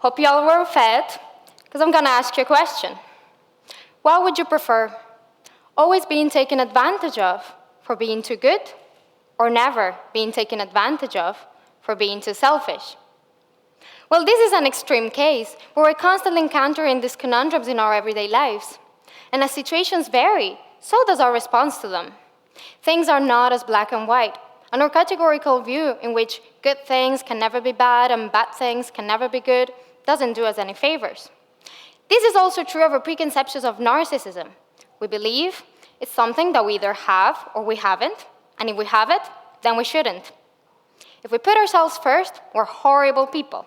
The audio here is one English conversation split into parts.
Hope you all were fed, because I'm going to ask you a question. What would you prefer? Always being taken advantage of for being too good, or never being taken advantage of for being too selfish? Well, this is an extreme case where we're constantly encountering these conundrums in our everyday lives. And as situations vary, so does our response to them. Things are not as black and white, and our categorical view in which good things can never be bad and bad things can never be good doesn't do us any favors. This is also true of our preconceptions of narcissism. We believe it's something that we either have or we haven't, and if we have it, then we shouldn't. If we put ourselves first, we're horrible people.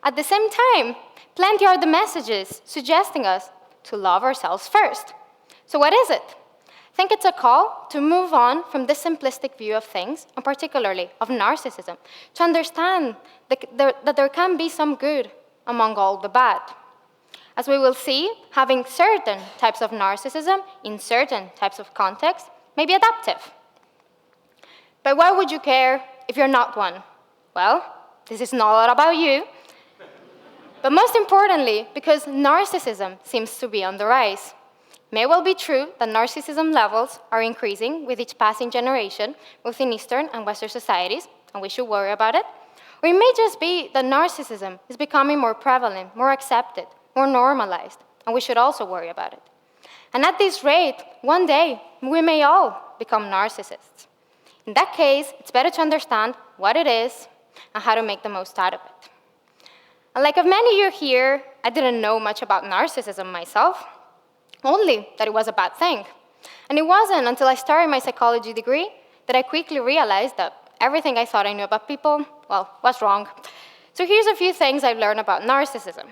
At the same time, plenty are the messages suggesting us to love ourselves first. So what is it? I think it's a call to move on from this simplistic view of things, and particularly of narcissism, to understand that there can be some good among all the bad. As we will see, having certain types of narcissism in certain types of contexts may be adaptive. But why would you care if you're not one? Well, this is not about you. But most importantly, because narcissism seems to be on the rise. It may well be true that narcissism levels are increasing with each passing generation within Eastern and Western societies, and we should worry about it. Or it may just be that narcissism is becoming more prevalent, more accepted, more normalized, and we should also worry about it. And at this rate, one day, we may all become narcissists. In that case, it's better to understand what it is and how to make the most out of it. And like many of you here, I didn't know much about narcissism myself, only that it was a bad thing. And it wasn't until I started my psychology degree that I quickly realized that everything I thought I knew about people, well, was wrong. So here's a few things I've learned about narcissism.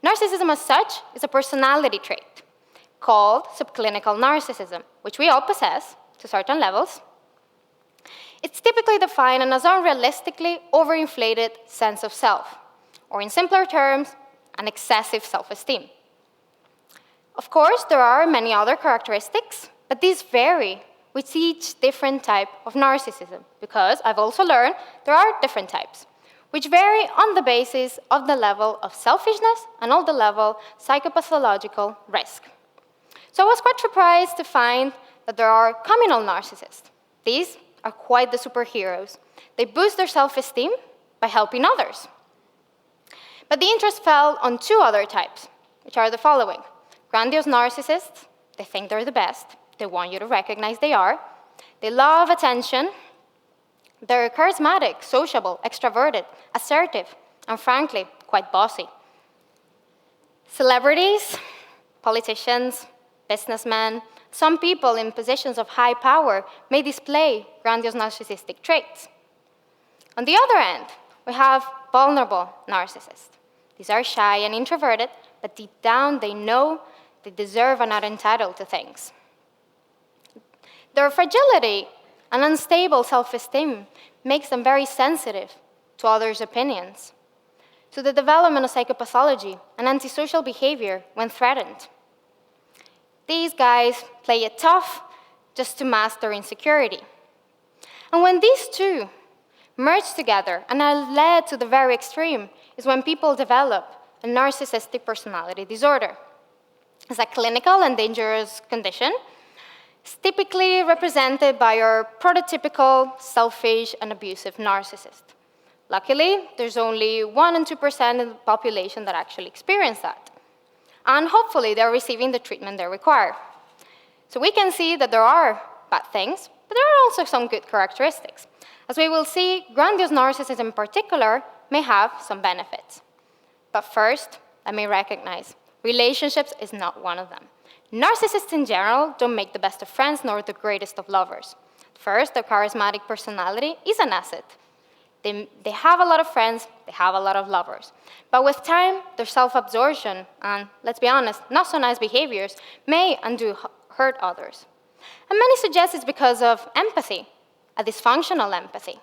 Narcissism as such is a personality trait called subclinical narcissism, which we all possess to certain levels. It's typically defined as an unrealistically overinflated sense of self, or in simpler terms, an excessive self-esteem. Of course, there are many other characteristics, but these vary with each different type of narcissism, because I've also learned there are different types, which vary on the basis of the level of selfishness and on the level psychopathological risk. So I was quite surprised to find that there are communal narcissists. These are quite the superheroes. They boost their self-esteem by helping others. But the interest fell on two other types, which are the following. Grandiose narcissists, they think they're the best. They want you to recognize they are. They love attention. They're charismatic, sociable, extroverted, assertive, and frankly, quite bossy. Celebrities, politicians, businessmen, some people in positions of high power may display grandiose narcissistic traits. On the other end, we have vulnerable narcissists. These are shy and introverted, but deep down they know they deserve and are entitled to things. Their fragility and unstable self-esteem makes them very sensitive to others' opinions, to the development of psychopathology and antisocial behavior when threatened. These guys play it tough just to mask their insecurity. And when these two merge together and are led to the very extreme is when people develop a narcissistic personality disorder. It's a clinical and dangerous condition. It's typically represented by your prototypical, selfish, and abusive narcissist. Luckily, there's only 1 and 2% of the population that actually experience that. And hopefully, they're receiving the treatment they require. So we can see that there are bad things, but there are also some good characteristics. As we will see, grandiose narcissists in particular may have some benefits. But first, let me recognize, relationships is not one of them. Narcissists in general don't make the best of friends nor the greatest of lovers. First, their charismatic personality is an asset. They have a lot of friends, they have a lot of lovers. But with time, their self-absorption and, let's be honest, not so nice behaviors may and do hurt others. And many suggest it's because of empathy, a dysfunctional empathy.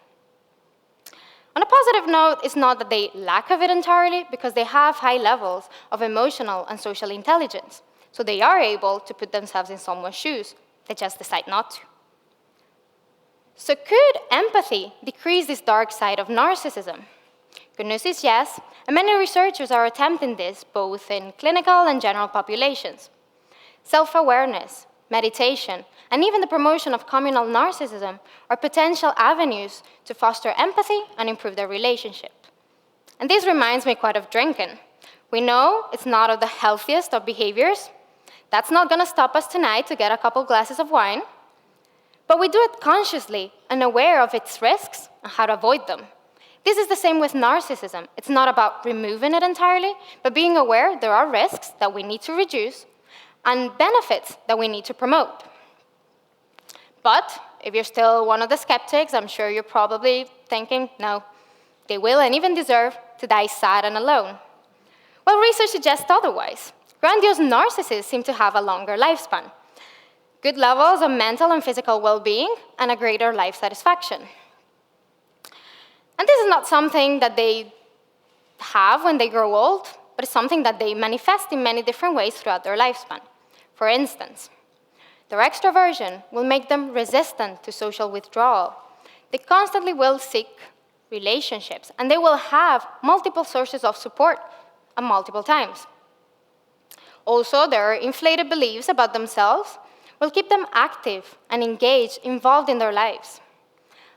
On a positive note, it's not that they lack of it entirely, because they have high levels of emotional and social intelligence. So they are able to put themselves in someone's shoes. They just decide not to. So could empathy decrease this dark side of narcissism? Good news is yes, and many researchers are attempting this both in clinical and general populations. Self-awareness, meditation, and even the promotion of communal narcissism are potential avenues to foster empathy and improve their relationship. And this reminds me quite of drinking. We know it's not the healthiest of behaviors. That's not going to stop us tonight to get a couple glasses of wine. But we do it consciously and aware of its risks and how to avoid them. This is the same with narcissism. It's not about removing it entirely, but being aware there are risks that we need to reduce and benefits that we need to promote. But if you're still one of the skeptics, I'm sure you're probably thinking, no, they will and even deserve to die sad and alone. Well, research suggests otherwise. Grandiose narcissists seem to have a longer lifespan, good levels of mental and physical well-being, and a greater life satisfaction. And this is not something that they have when they grow old, but it's something that they manifest in many different ways throughout their lifespan. For instance, their extroversion will make them resistant to social withdrawal. They constantly will seek relationships, and they will have multiple sources of support at multiple times. Also, their inflated beliefs about themselves will keep them active and engaged, involved in their lives.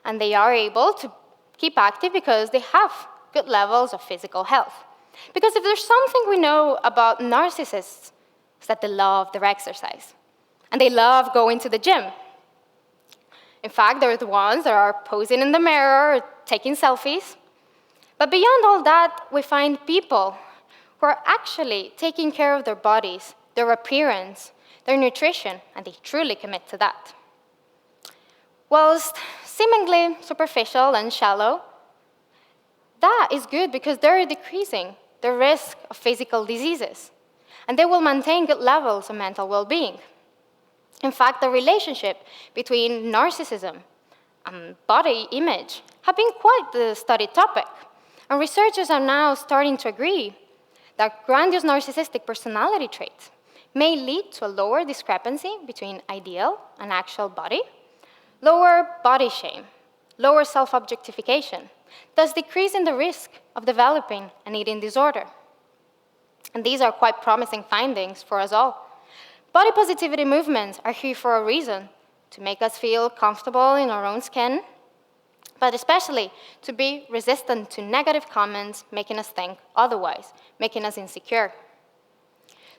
And they are able to keep active because they have good levels of physical health. Because if there's something we know about narcissists, it's that they love their exercise. And they love going to the gym. In fact, they're the ones that are posing in the mirror, taking selfies. But beyond all that, we find people who are actually taking care of their bodies, their appearance, their nutrition, and they truly commit to that. Whilst seemingly superficial and shallow, that is good because they're decreasing the risk of physical diseases, and they will maintain good levels of mental well-being. In fact, the relationship between narcissism and body image have been quite the studied topic, and researchers are now starting to agree that grandiose narcissistic personality traits may lead to a lower discrepancy between ideal and actual body, lower body shame, lower self-objectification, thus decreasing the risk of developing an eating disorder. And these are quite promising findings for us all. Body positivity movements are here for a reason, to make us feel comfortable in our own skin, but especially to be resistant to negative comments making us think otherwise, making us insecure.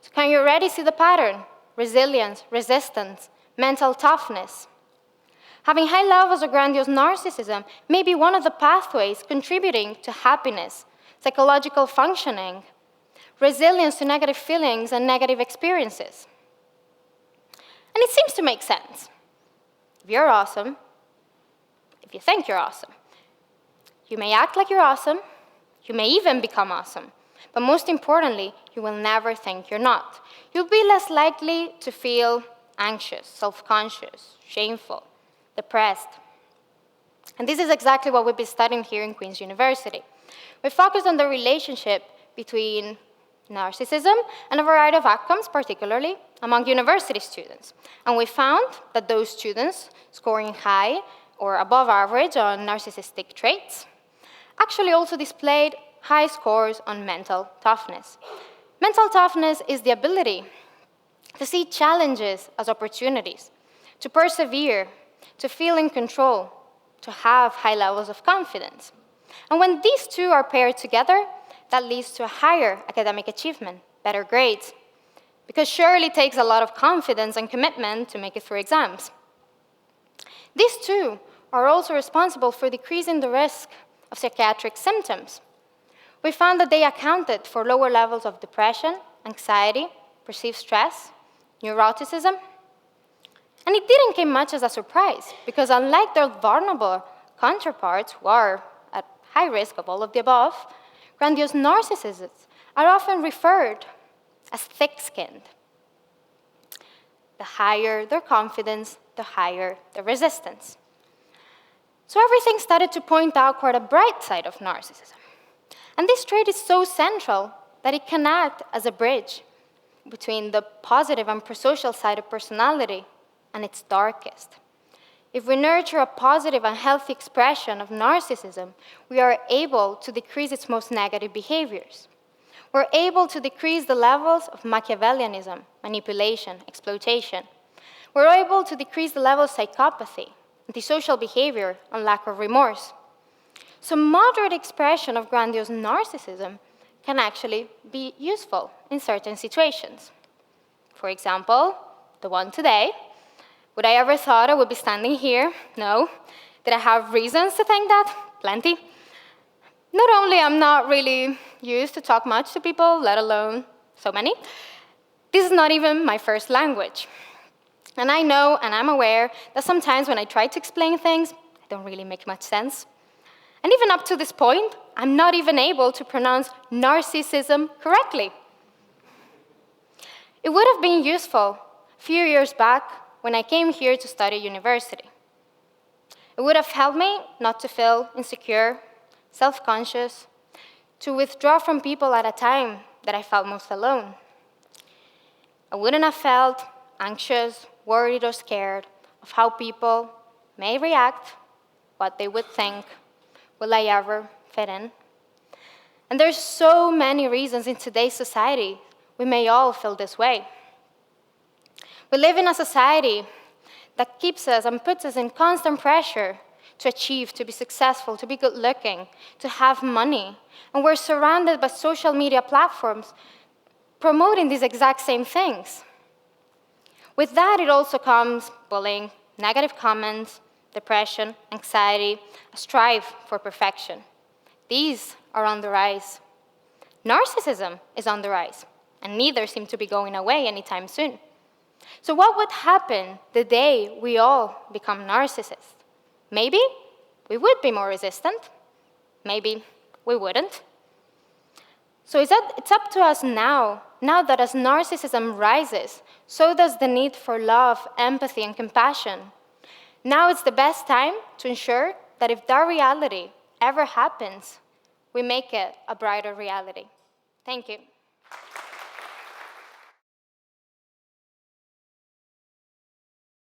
So can you already see the pattern? Resilience, resistance, mental toughness. Having high levels of grandiose narcissism may be one of the pathways contributing to happiness, psychological functioning, resilience to negative feelings and negative experiences. And it seems to make sense. If you're awesome, if you think you're awesome, you may act like you're awesome, you may even become awesome, but most importantly, you will never think you're not. You'll be less likely to feel anxious, self-conscious, shameful, depressed. And this is exactly what we've been studying here in Queen's University. We focused on the relationship between narcissism and a variety of outcomes, particularly among university students. And we found that those students scoring high or above average on narcissistic traits actually also displayed high scores on mental toughness. Mental toughness is the ability to see challenges as opportunities, to persevere, to feel in control, to have high levels of confidence. And when these two are paired together, that leads to a higher academic achievement, better grades, because surely it takes a lot of confidence and commitment to make it through exams. These two are also responsible for decreasing the risk of psychiatric symptoms. We found that they accounted for lower levels of depression, anxiety, perceived stress, neuroticism. And it didn't come much as a surprise, because unlike their vulnerable counterparts who are at high risk of all of the above, grandiose narcissists are often referred as thick-skinned. The higher their confidence, the higher the resistance. So everything started to point out quite a bright side of narcissism. And this trait is so central that it can act as a bridge between the positive and prosocial side of personality and its darkest. if we nurture a positive and healthy expression of narcissism, we are able to decrease its most negative behaviors. We're able to decrease the levels of Machiavellianism, manipulation, exploitation. We're able to decrease the level of psychopathy, antisocial behavior, and lack of remorse. So moderate expression of grandiose narcissism can actually be useful in certain situations. For example, the one today. Would I ever thought I would be standing here? No. Did I have reasons to think that? Plenty. Not only I'm not really used to talk much to people, let alone so many, this is not even my first language. And I know and I'm aware that sometimes when I try to explain things, they don't really make much sense. And even up to this point, I'm not even able to pronounce narcissism correctly. It would have been useful a few years back when I came here to study university. It would have helped me not to feel insecure, self-conscious, to withdraw from people at a time that I felt most alone. I wouldn't have felt anxious, worried, or scared of how people may react, what they would think, will I ever fit in? And there's so many reasons in today's society we may all feel this way. We live in a society that keeps us and puts us in constant pressure to achieve, to be successful, to be good-looking, to have money. And we're surrounded by social media platforms promoting these exact same things. With that, it also comes bullying, negative comments, depression, anxiety, a strive for perfection. These are on the rise. Narcissism is on the rise, and neither seem to be going away anytime soon. So what would happen the day we all become narcissists? Maybe we would be more resistant. Maybe we wouldn't. So it's up to us now that as narcissism rises, so does the need for love, empathy, and compassion. Now it's the best time to ensure that if that reality ever happens, we make it a brighter reality. Thank you.